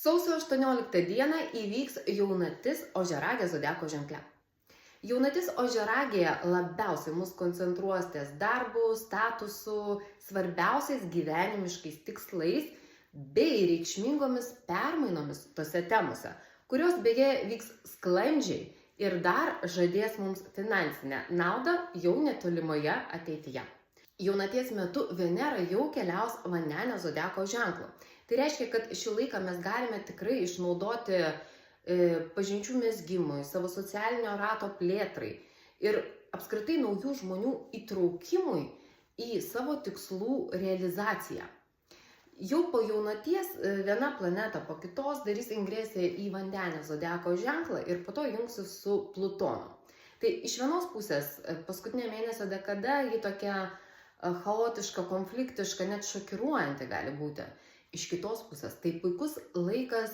Sausio 18 dieną įvyks jaunatis Ožiaragio zodiako ženkle. Jaunatis Ožiaragėje labiausiai mus koncentruos ties darbu, statusu, svarbiausiais gyvenimiškais tikslais bei reikšmingomis permainomis tose temose, kurios beje vyks sklandžiai ir dar žadės mums finansinę naudą jau netolimoje ateityje. Jaunaties metu Venera jau keliaus Vandenio zodiako ženklu. Tai reiškia, kad šį laiką mes galime tikrai išnaudoti pažinčių mezgimui, savo socialinio rato plėtrai ir apskritai naujų žmonių įtraukimui į savo tikslų realizaciją. Jau po jaunaties viena planeta po kitos darys ingresiją į Vandenio zodiako ženklą ir po to jungsis su Plutonu. Tai iš vienos pusės paskutinė mėnesio dekada ji tokia chaotiška, konfliktiška, net šokiruojanti gali būti. Iš kitos pusės tai puikus laikas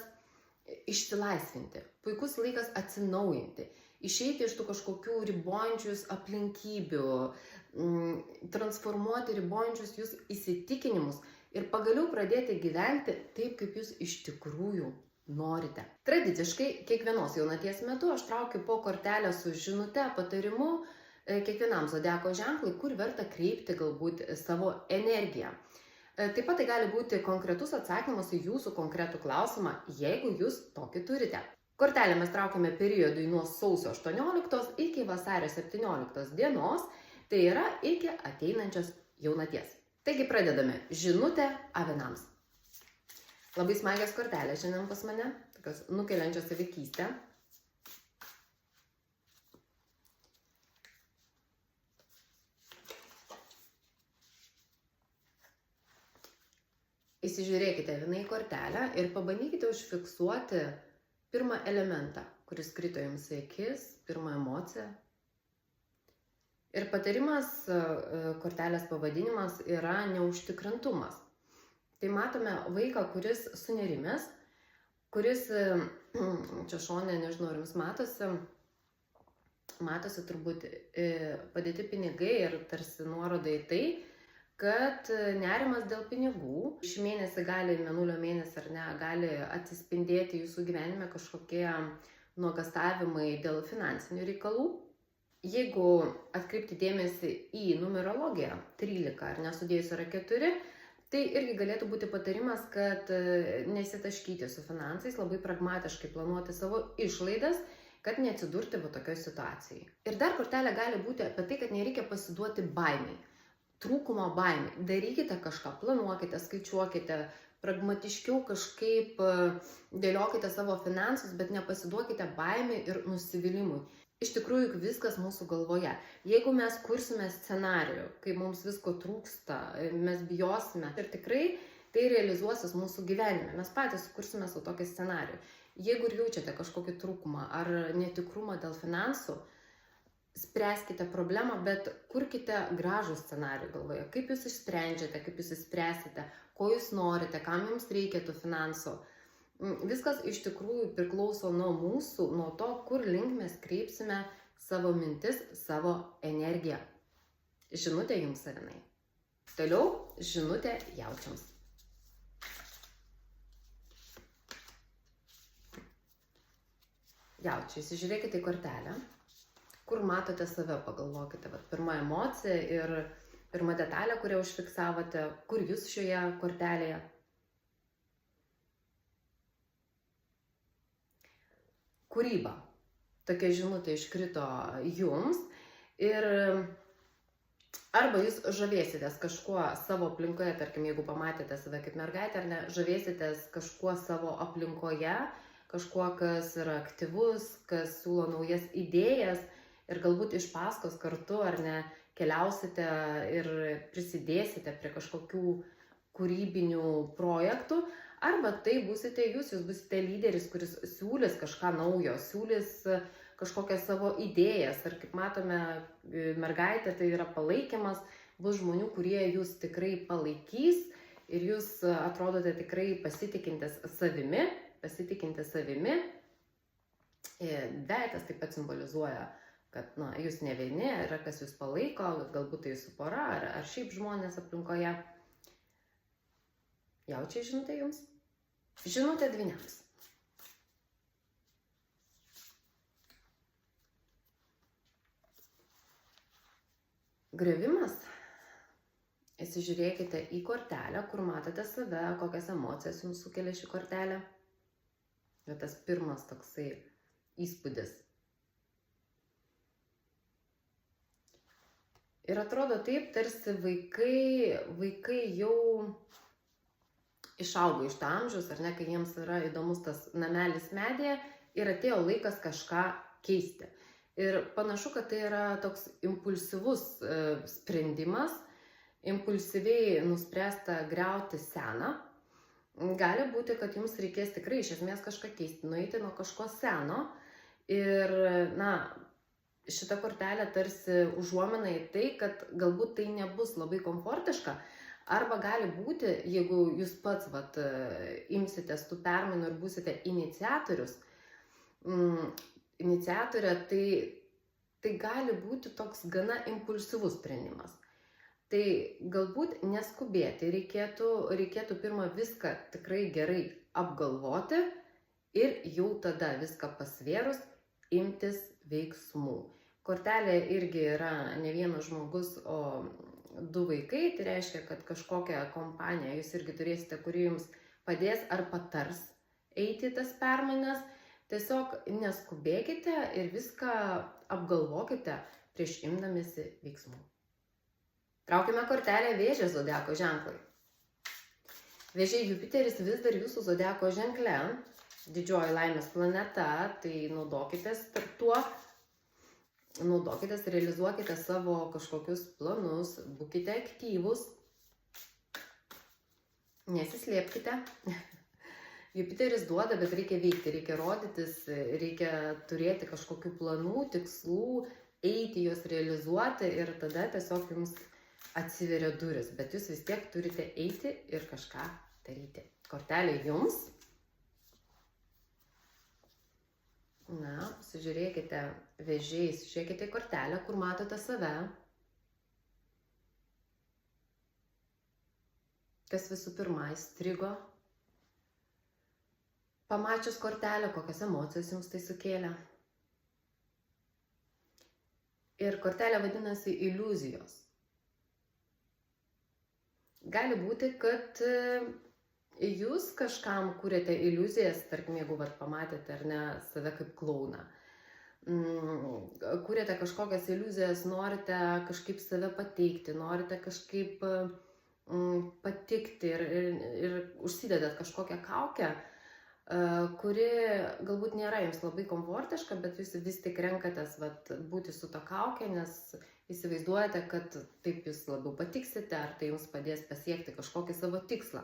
išsilaisvinti, puikus laikas atsinaujinti, išeiti iš tų kažkokių ribojančius aplinkybių, transformuoti ribojančius jūs įsitikinimus ir pagaliau pradėti gyventi taip, kaip jūs iš tikrųjų norite. Tradiciškai kiekvienos jaunaties metu aš traukiu po kortelę su žinute, patarimu kiekvienam zodiako ženklui, kur verta kreipti galbūt savo energiją. Taip pat tai gali būti konkretus atsakymas į jūsų konkretų klausimą, jeigu jūs tokį turite. Kortelę mes traukiame periodui nuo sausio 18 iki vasario 17 dienos, tai yra iki ateinančios jaunaties. Taigi pradedame. Žinutė avinams. Labai smagios kortelės šiandien pas mane, tokios nukeliančios į vaikystę. Įsižiūrėkite avinai į kortelę ir pabandykite užfiksuoti pirmą elementą, kuris krito jums į akis, pirmą emociją. Ir patarimas, kortelės pavadinimas yra neužtikrintumas. Tai matome vaiką, kuris sunerimęs, kuris, čia šone, nežinau, ar jums matosi turbūt padėti pinigai ir tarsi nuoroda į tai, kad nerimas dėl pinigų šį mėnesį gali, mėnulio mėnesį ar ne, gali atsispindėti jūsų gyvenime kažkokie nuogastavimai dėl finansinių reikalų. Jeigu atkreipti dėmesį į numerologiją 13 ar nesudėjus yra 4, tai irgi galėtų būti patarimas, kad nesitaškyti su finansais, labai pragmatiškai planuoti savo išlaidas, kad neatsidurti va tokioj situacijai. Ir dar kortelė gali būti apie tai, kad nereikia pasiduoti baimei. Trūkumo baimė. Darykite kažką, planuokite, skaičiuokite, pragmatiškiau kažkaip dėliokite savo finansus, bet nepasiduokite baimė ir nusivylimui. Iš tikrųjų, viskas mūsų galvoje. Jeigu mes kursime scenarijų, kai mums visko trūksta, mes bijosime ir tikrai tai realizuosis mūsų gyvenime. Mes patys kursime savo tokį scenarijų. Jeigu ir jaučiate kažkokį trūkumą ar netikrumą dėl finansų, spręskite problemą, bet kurkite gražų scenarijų galvoje. Kaip jūs išsprendžiate, kaip jūs išspręsite, ko jūs norite, kam jums reikia tų finansų. Viskas iš tikrųjų priklauso nuo mūsų, nuo to, kur link mes kreipsime savo mintis, savo energiją. Žinutė jums avinai. Toliau žinutė jaučiams. Jaučiai, įsižiūrėkite į kortelę. Kur matote save, pagalvokite. Pirma emocija ir pirma detalė, kurią užfiksavote, kur jūs šioje kortelėje. Kūryba. Tokia žinutė iškrito jums ir arba jūs žavėsitės kažkuo savo aplinkoje, tarkim, jeigu pamatėte save kaip mergaitę ar ne, žavėsitės kažkuo savo aplinkoje, kažkuo, kas yra aktyvus, kas siūlo naujas idėjas, ir galbūt iš paskos kartu ar ne keliausite ir prisidėsite prie kažkokių kūrybinių projektų, arba tai būsite jūs būsite lyderis, kuris siūlys kažką naujo, siūlys kažkokias savo idėjas. Ir kaip matome, mergaitė tai yra palaikymas, bus žmonių, kurie jūs tikrai palaikys ir jūs atrodote tikrai pasitikintis savimi. Veidas taip pat simbolizuoja, kad jūs ne vieni, yra kas jūs palaiko, galbūt tai jūsų pora ar šiaip žmonės aplinkoje. Jaučiai žinutė jums? Žinutė dvyniams. Griovimas. Įsižiūrėkite į kortelę, kur matote save, kokias emocijas jums sukelia ši kortelė. Ir tas pirmas toksai įspūdis. Ir atrodo taip, tarsi vaikai jau išaugo iš to amžiaus, ar ne, kai jiems yra įdomus tas namelis medyje ir atėjo laikas kažką keisti. Ir panašu, kad tai yra toks impulsyvus sprendimas, impulsyviai nuspręsta griauti seną. Gali būti, kad jums reikės tikrai iš esmės kažką keisti, nueiti nuo kažko seno. Ir, šita kortelė tarsi užuomina į tai, kad galbūt tai nebus labai komfortiška, arba gali būti, jeigu jūs pats imsitės tų permainų ir būsite iniciatorius, iniciatorė, tai gali būti toks gana impulsyvus sprendimas. Tai galbūt neskubėti, reikėtų pirmą viską tikrai gerai apgalvoti ir jau tada viską pasvėrus imtis veiksmų. Kortelė irgi yra ne vienas žmogus, o 2 vaikai, tai reiškia, kad kažkokią kompaniją jūs irgi turėsite, kuri jums padės ar patars eiti į tas permainas. Tiesiog neskubėkite ir viską apgalvokite prieš imdamiesi veiksmų. Traukime kortelę Vėžio zodiako ženklai. Vėžiai, Jupiteris vis dar jūsų zodiako ženkle, didžioji laimės planeta, tai naudokitės tuo, naudokitės, realizuokite savo kažkokius planus, būkite aktyvūs, nesislėpkite. Jupiteris duoda, bet reikia veikti, reikia rodytis, reikia turėti kažkokių planų, tikslų, eiti juos realizuoti ir tada tiesiog jums atsiveria duris, bet jūs vis tiek turite eiti ir kažką daryti. Kortelė jums. Pasižiūrėkite Vėžiais, žiūrėkite į kortelę, kur matote save. Kas visų pirma įstrigo. Pamačius kortelę, kokias emocijas jums tai sukėlė. Ir kortelė vadinasi iliuzijos. Gali būti, kad jūs kažkam kūrėte iliuzijas, tarkim, jeigu pamatėte ar ne save kaip klouną. Kūrėte kažkokias iliuzijas, norite kažkaip save pateikti, norite kažkaip patikti ir užsidedat kažkokią kaukę, kuri galbūt nėra jums labai komfortiška, bet jūs vis tik renkatės būti su to kaukė, nes įsivaizduojate, kad taip jūs labiau patiksite, ar tai jums padės pasiekti kažkokį savo tikslą.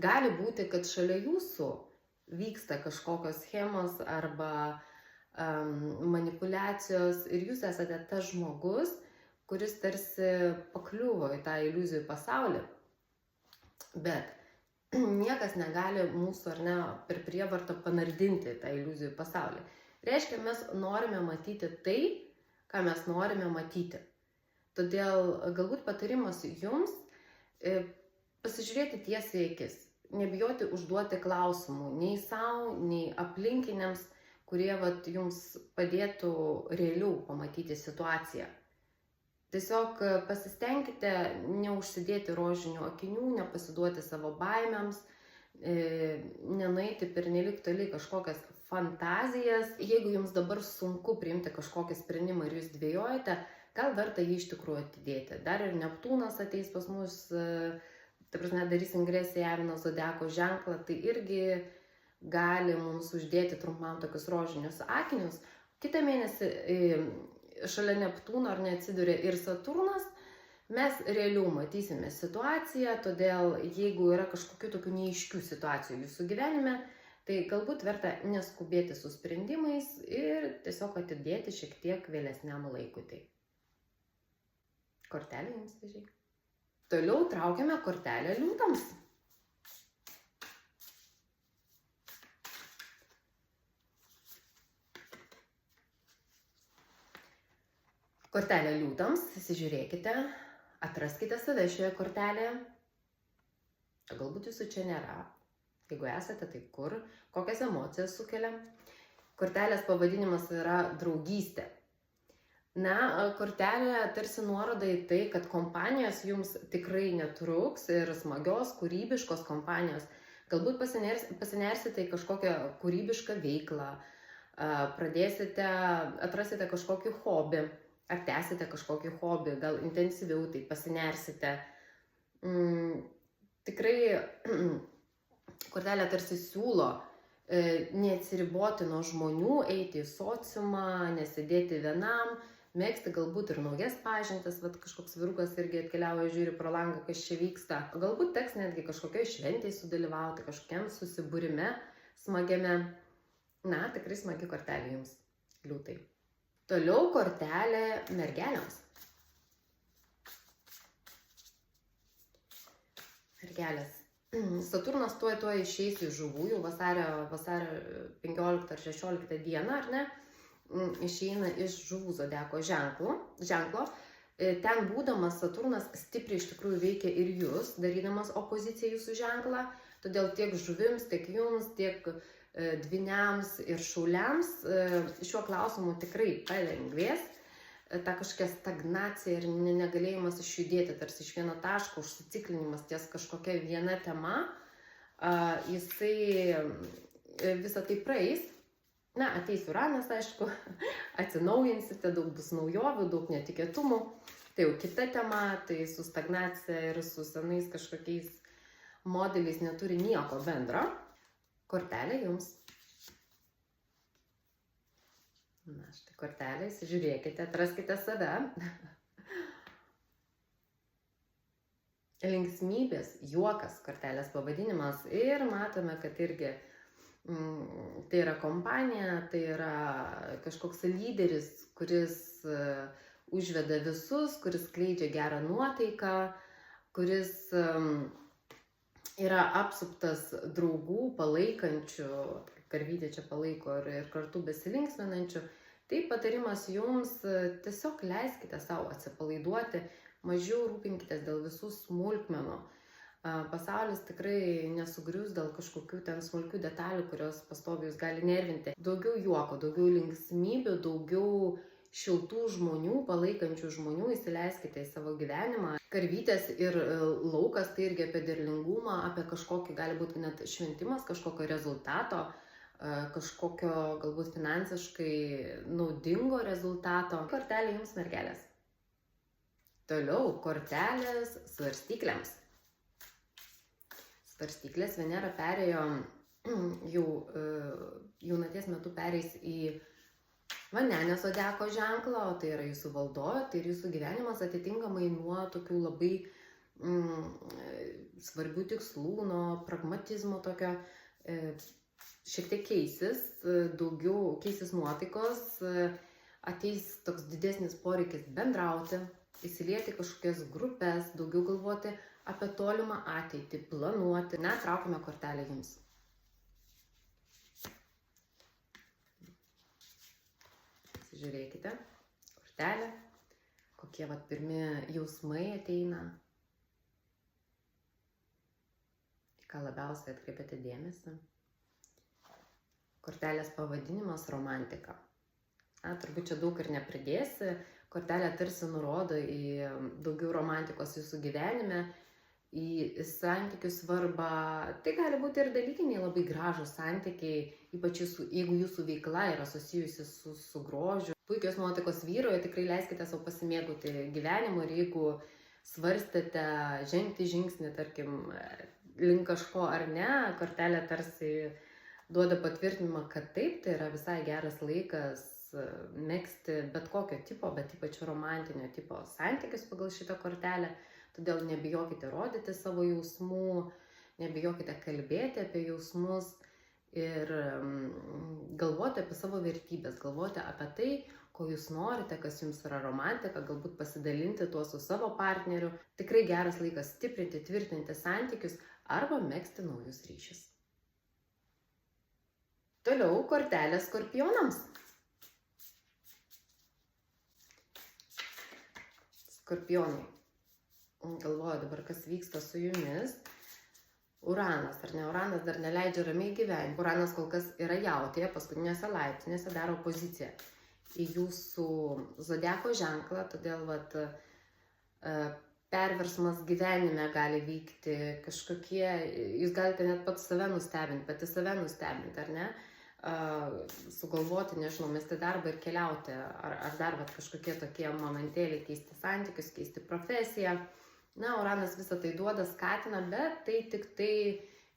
Gali būti, kad šalia jūsų vyksta kažkokios schemos arba manipulacijos ir jūs esate tas žmogus, kuris tarsi pakliuvo į tą iliuzijų pasaulį. Bet niekas negali mūsų ar ne per prievartą panardinti tą iliuzijų pasaulį. Reiškia, mes norime matyti tai, ką mes norime matyti. Todėl galbūt patarimas jums pasižiūrėti tiesiai į akis, nebijoti užduoti klausimų nei savo, nei aplinkiniams, kurie jums padėtų realiau pamatyti situaciją. Tiesiog pasistengkite neužsidėti rožinių akinių, nepasiduoti savo baimėms, nenueiti pernelyg toli kažkokias fantazijas. Jeigu jums dabar sunku priimti kažkokį sprendimą ir jūs dvejojate, gal verta jį iš tikrųjų atidėti. Dar ir Neptūnas ateis pas mus, ta prasme, darys ingresiją į Avino zodiako ženklą, tai irgi gali mums uždėti trumpam tokius rožinius akinius. Kitą mėnesį šalia Neptūno ar neatsiduria ir Saturnas, mes realiau matysime situaciją, todėl jeigu yra kažkokių tokių neaiškių situacijų jūsų gyvenime, tai galbūt verta neskubėti su sprendimais ir tiesiog atidėti šiek tiek vėlesniam laikui. Tai kortelė jums, Vėžiai. Toliau traukiame kortelę Liūtams. Kortelė Liūtams, įsižiūrėkite, atraskite save šioje kortelėje. Galbūt jūsų čia nėra. Jeigu esate, tai kur, kokias emocijas sukelia. Kortelės pavadinimas yra draugystė. Kortelė tarsi nuoroda į tai, kad kompanijos jums tikrai netruks ir smagios, kūrybiškos kompanijos. Galbūt pasinersite į kažkokią kūrybišką veiklą, atrasite kažkokį hobį, ar tęsite kažkokį hobį, gal intensyviau tai pasinersite. Tikrai kortelė tarsi siūlo neatsiriboti nuo žmonių, eiti į sociumą, nesėdėti vienam, megzti galbūt ir naujas pažintis, kažkoks vyrukas irgi atkeliauja, žiūri pro langą, kas čia vyksta. Galbūt teks netgi kažkokioj šventėje sudalyvauti, kažkokiam susibūrime smagiame. Tikrai smagi kortelė jums, liūtai. Toliau kortelė mergelėms. Mergelės. Saturnas tuoj išeis iš žuvų, jau vasario 15 ar 16 dieną, ar ne? Išeina iš žuvų zodiako ženklo. Ten būdamas Saturnas stipriai iš tikrųjų veikia ir jūs, darydamas opoziciją jūsų ženklą. Todėl tiek žuvims, tiek jums, tiek dvyniams ir šauliams šiuo klausimu tikrai palengvės. Ta kažkokia stagnacija ir negalėjimas išjudėti tarsi iš vieno taško, užsiciklinimas ties kažkokia viena tema, jisai visą tai praeis. Ateis Uranas, aišku, atsinaujinsite, daug bus naujovių, daug netikėtumų. Tai jau kita tema, tai su stagnacija ir su senais kažkokiais modeliais neturi nieko bendro. Kortelė jums. Štai kortelė, įsižiūrėkite, atraskite save. Linksmybės, juokas, kortelės pavadinimas. Ir matome, kad irgi tai yra kompanija, tai yra kažkoks lyderis, kuris užveda visus, kuris skleidžia gerą nuotaiką, kuris yra apsuptas draugų, palaikančių, karvytė čia palaiko ir kartu besilinksminančių. Tai patarimas jums, tiesiog leiskite savo atsipalaiduoti, mažiau rūpinkitės dėl visų smulkmenų. Pasaulis tikrai nesugrius dėl kažkokių ten smulkių detalių, kurios pastoviai jūs gali nervinti. Daugiau juoko, daugiau linksmybių, daugiau šiltų žmonių, palaikančių žmonių įsileiskite į savo gyvenimą. Karvytės ir laukas tai irgi apie derlingumą, apie kažkokį, gali būti net šventimas, kažkokio rezultato, kažkokio galbūt finansiškai naudingo rezultato. Kortelė jums, mergelės. Toliau kortelės svarstyklėms. Svarstyklės Venera perėjo jau jaunaties metu pereis į Vandenės zodiako ženklą, o tai yra jūsų valdovė, tai ir jūsų gyvenimas atitinkamai nuo tokių labai svarbių tikslų, nuo pragmatizmo tokio šiek tiek keisis, daugiau keisis nuotaikos, ateis toks didesnis poreikis bendrauti, įsilieti kažkokias grupės, daugiau galvoti apie tolimą ateitį, planuoti. Traukime kortelę jums. Žiūrėkite, kortelė, kokie pirmi jausmai ateina, į ką labiausiai atkreipiate dėmesį. Kortelės pavadinimas romantika. Turbūt čia daug ir nepridėsi, kortelė tarsi nurodo į daugiau romantikos jūsų gyvenime, į santykių svarbą. Tai gali būti ir dalykiniai labai gražūs santykiai, ypač jeigu jūsų veikla yra susijusi su grožiu. Puikios nuotaikos vyroje, tikrai leiskite savo pasimėgauti gyvenimu ir jeigu svarstėte žengti žingsnį, tarkim, link kažko ar ne, kortelė tarsi duoda patvirtinimą, kad taip, tai yra visai geras laikas megzti bet kokio tipo, bet ypač romantinio tipo santykius pagal šitą kortelę. Todėl nebijokite rodyti savo jausmų, nebijokite kalbėti apie jausmus ir galvoti apie savo vertybės, galvoti apie tai, ko jūs norite, kas jums yra romantika, galbūt pasidalinti tuo su savo partneriu. Tikrai geras laikas stiprinti, tvirtinti santykius arba megzti naujus ryšius. Toliau kortelė skorpionams. Skorpionai. Galvoju dabar, kas vyksta su jumis. Uranas, ar ne? Uranas dar neleidžia ramiai gyventi. Uranas kol kas yra jautėje, paskutinėse laipsnėse daro poziciją. į jūsų zodiako ženklą, todėl vat, perversmas gyvenime gali vykti, kažkokie, jūs galite net pats save nustebinti, pati save nustebinti, ar ne? Sugalvoti, nežinau, mesti darbą ir keliauti, ar dar vat, kažkokie tokie momentėliai, keisti santykius, keisti profesiją. Na, Uranas visą tai duoda, skatina, bet tai tik tai,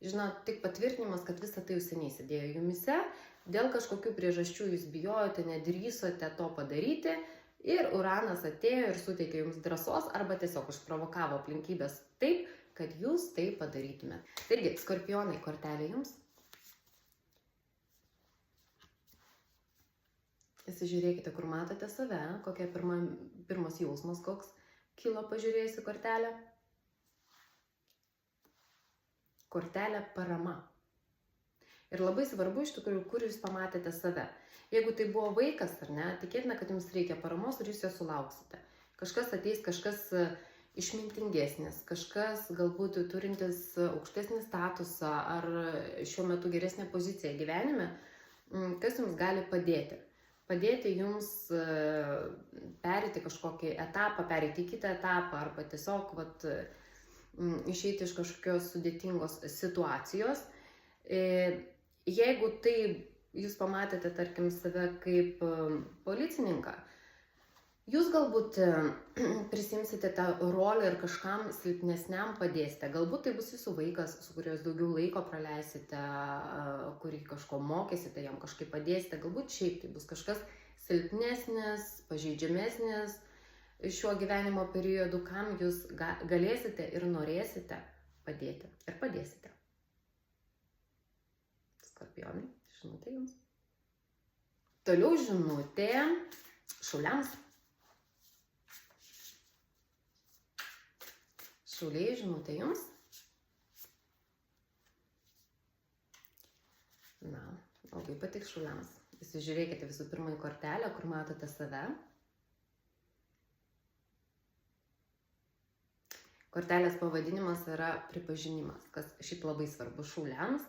žinot, tik patvirtinimas, kad visą tai jau seniai sėdėjo jumise, dėl kažkokių priežasčių jūs bijojote, nedrįsote to padaryti ir Uranas atėjo ir suteikė jums drąsos arba tiesiog išprovokavo aplinkybės taip, kad jūs tai padarytumėt. Taigi, Skorpionai, kortelė jums. Įsižiūrėkite, kur matote save, kokia pirmas jausmas, koks kilo pažiūrėjus į kortelę. Kortelė parama. Ir labai svarbu iš tikrųjų, kur jūs pamatėte save. Jeigu tai buvo vaikas, ar ne, tikėtina, kad jums reikia paramos ir jūs jo sulauksite. Kažkas ateis, kažkas išmintingesnis, kažkas galbūt turintis aukštesnį statusą ar šiuo metu geresnę poziciją gyvenime, kas jums gali padėti. Padėti jums pereiti kažkokį etapą, pereiti į kitą etapą arba tiesiog vat, išeiti iš kažkokios sudėtingos situacijos. Jeigu tai jūs pamatėte, tarkim, save kaip policininką, jūs galbūt prisimsite tą rolę ir kažkam silpnesniam padėsite. Galbūt tai bus jūsų vaikas, su kuriuo jūs daugiau laiko praleisite, kurį kažko mokysite, jam kažkaip padėsite. Galbūt šiaip tai bus kažkas silpnesnis, pažeidžiamesnis šiuo gyvenimo periodu, kam jūs galėsite ir norėsite padėti. Ir padėsite. Skorpionai, žinutė jums. Toliau žinutė šauliams. Šauliai, žinutė jums. Na, labai patiks šauliams. Įsižiūrėkite visų pirma į kortelę, kur matote save. Kortelės pavadinimas yra pripažinimas, kas šiaip labai svarbu šauliams.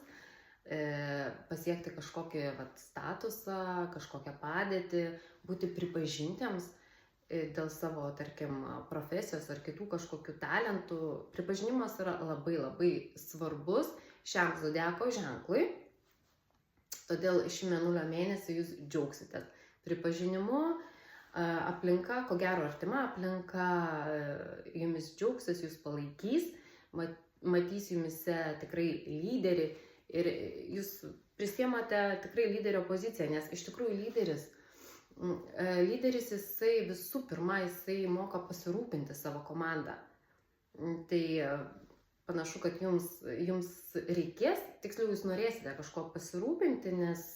Pasiekti kažkokį statusą, kažkokią padėtį, būti pripažintiems dėl savo, tarkim, profesijos ar kitų kažkokių talentų. Pripažinimas yra labai labai svarbus šiam zodiako ženklui, todėl šį mėnulio mėnesį jūs džiaugsitės pripažinimu, aplinka, ko gero artima aplinka, jumis džiaugsis, jūs palaikys, matys jumise tikrai lyderį ir jūs prisiemate tikrai lyderio poziciją, nes iš tikrųjų lyderis jisai visų pirma, jisai moka pasirūpinti savo komandą. Tai panašu, kad jums reikės, tiksliau jūs norėsite kažko pasirūpinti, nes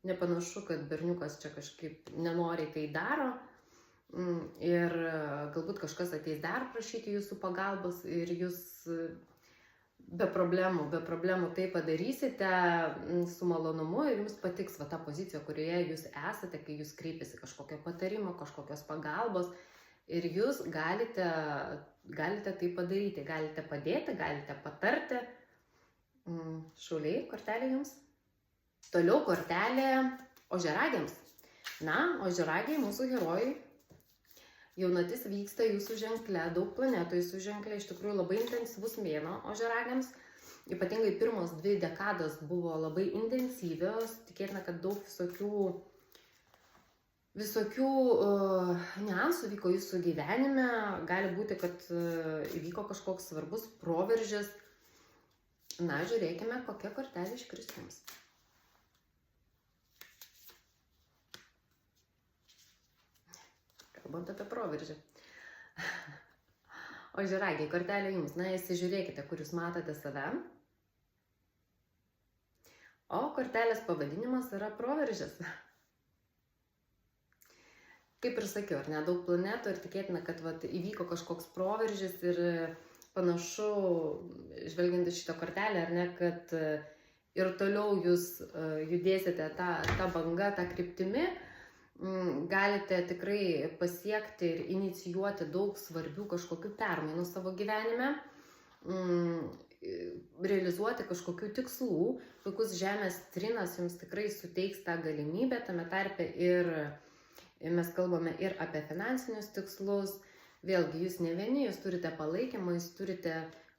nepanašu, kad berniukas čia kažkaip nenoriai tai daro. Ir galbūt kažkas ateis dar prašyti jūsų pagalbos ir jūs be problemų tai padarysite su malonumu ir jums patiks ta pozicija, kurioje jūs esate, kai jūs kreipiasi kažkokio patarimo, kažkokios pagalbos ir jūs galite tai padaryti, galite padėti, galite patarti. Šauliai, kortelė jums. Toliau kortelė ožiaragiams. Na, ožiaragiai, mūsų herojai. Jaunatis vyksta jūsų ženkle, daug planetų jūsų ženkle, iš tikrųjų labai intensyvus mėnuo ožiaragiams. Ypatingai pirmos 2 dekados buvo labai intensyvios, tikėtina, kad daug visokių niuansų vyko jūsų gyvenime, gali būti, kad įvyko kažkoks svarbus proveržis. Na, žiūrėkime, kokia kortelė iškris jums. Kalbant apie proveržį. Ožiaragiai, kortelė jums. Na, įsižiūrėkite, kur jūs matote save. O kortelės pavadinimas yra proveržis. Kaip ir sakiau, ar ne, daug planetų ir tikėtina, kad įvyko kažkoks proveržis ir panašu, žvelgiant į šitą kortelę, ar ne, kad ir toliau jūs judėsite tą bangą, tą kryptimi, galite tikrai pasiekti ir inicijuoti daug svarbių kažkokių permainų savo gyvenime, realizuoti kažkokių tikslų, puikus žemės trinas jums tikrai suteiks tą galimybę, tame tarpe ir mes kalbame ir apie finansinius tikslus. Vėlgi, jūs ne vieni, jūs turite palaikymą, jūs turite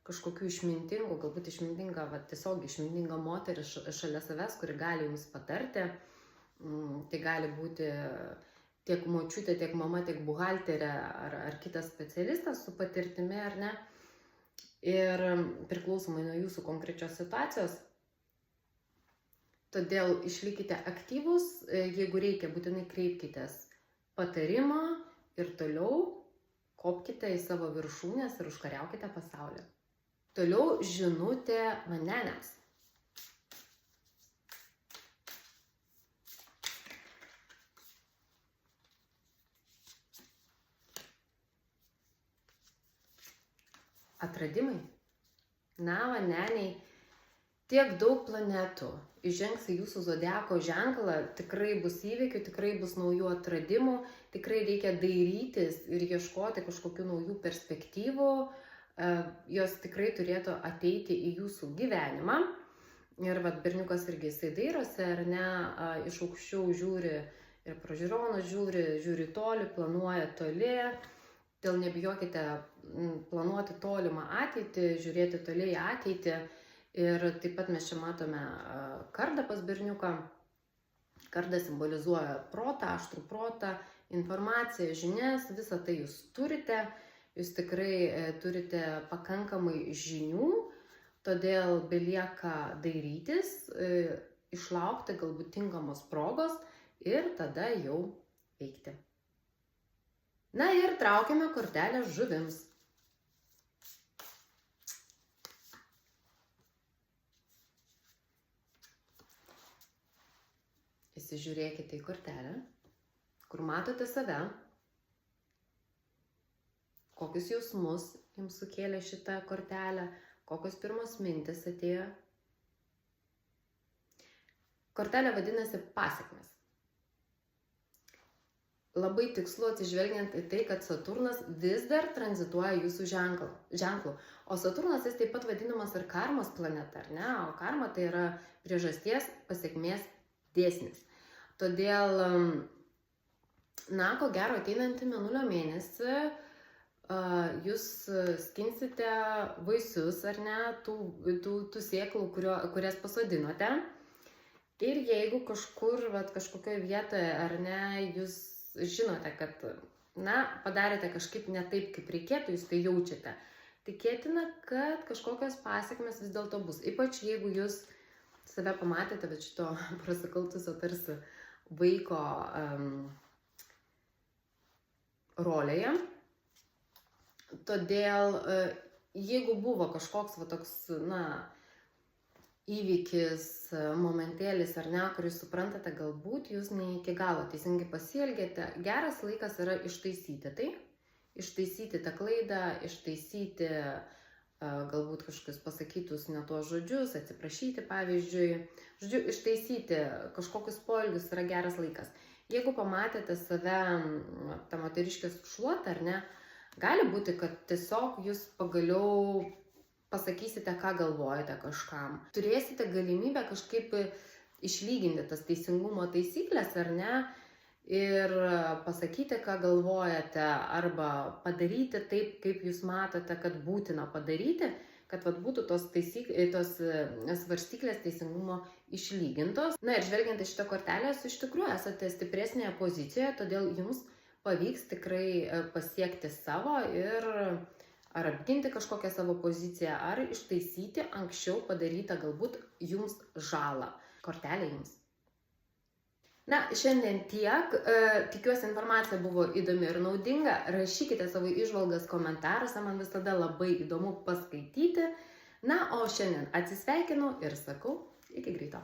kažkokių išmintingų, galbūt išmintingą, tiesiog išmintingą moterį šalia savęs, kuri gali jums patarti. Tai gali būti tiek močiutė, tiek mama, tiek buhalterė ar kitas specialistas su patirtimi, ar ne. Ir priklausomai nuo jūsų konkrečios situacijos. Todėl išlikite aktyvus, jeigu reikia, būtinai kreipkitės patarimo ir toliau kopkite į savo viršūnės ir užkariaukite pasaulį. Toliau žinutė vandeniams. Atradimai. Na, vandeniai, tiek daug planetų įžengs į jūsų zodiako ženklą, tikrai bus įvykių, tikrai bus naujų atradimų, tikrai reikia dairytis ir ieškoti kažkokių naujų perspektyvų, jos tikrai turėtų ateiti į jūsų gyvenimą. Ir berniukas irgi jisai dairosi, ar ne, iš aukščiau žiūri ir pro žiūronus žiūri toli, planuoja toli. Dėl nebijokite planuoti tolimą ateitį, žiūrėti toliai į ateitį. Ir taip pat mes čia matome kardą pas berniuką. Kardas simbolizuoja protą, aštrų protą, informaciją, žinias, visą tai jūs turite. Jūs tikrai turite pakankamai žinių, todėl belieka dairytis, išlaukti galbūt tinkamos progos ir tada jau veikti. Na ir traukiame kortelę žuvims. Įsižiūrėkite į kortelę, kur matote save, kokius jausmus jums sukėlė šitą kortelę, kokios pirmos mintis atėjo. Kortelė vadinasi pasekmės. Labai tikslu atsižvelgiant į tai, kad Saturnas vis dar tranzituoja jūsų ženklu. O Saturnas jis taip pat vadinamas ir karmos planeta, ar ne? O karma tai yra priežasties pasekmės dėsnis. Todėl, na, ko gero ateinantį mėnulio mėnesį jūs skinsite vaisius, ar ne, tų sėklų, kurias pasodinote. Ir jeigu kažkur, kažkokioje vietoje, ar ne, jūs žinote, kad, na, padarėte kažkaip ne taip, kaip reikėtų, jūs tai jaučiate. Tikėtina, kad kažkokios pasekmės vis dėlto bus. Ypač jeigu jūs save pamatėte, bet šito prasikaltusio tarsi vaiko rolėje. Todėl, jeigu buvo kažkoks toks, na, įvykis, momentėlis, ar ne, kur jūs suprantate, galbūt jūs ne iki galo teisingai pasielgėte, geras laikas yra ištaisyti tai, ištaisyti tą klaidą, ištaisyti galbūt kažkokius pasakytus ne tuos žodžius, atsiprašyti pavyzdžiui. Žodžiu, ištaisyti kažkokius poelgius yra geras laikas. Jeigu pamatėte save, tą moteriškę sušluotą, ar ne, gali būti, kad tiesiog jūs pagaliau pasakysite, ką galvojate kažkam. Turėsite galimybę kažkaip išlyginti tas teisingumo taisyklės, ar ne, ir pasakyti, ką galvojate, arba padaryti taip, kaip jūs matote, kad būtina padaryti, kad būtų tos svarstyklės teisingumo išlygintos. Na ir žvelgiant į šitą kortelę, jūs iš tikrųjų esate stipresnėje pozicijoje, todėl jums pavyks tikrai pasiekti savo ir ar apginti kažkokią savo poziciją, ar ištaisyti anksčiau padarytą galbūt jums žalą. Kortelė jums. Na, šiandien tiek. Tikiuosi informacija buvo įdomi ir naudinga. Rašykite savo įžvalgas komentaruose, man visada labai įdomu paskaityti. Na, o šiandien atsisveikinu ir sakau, iki greito.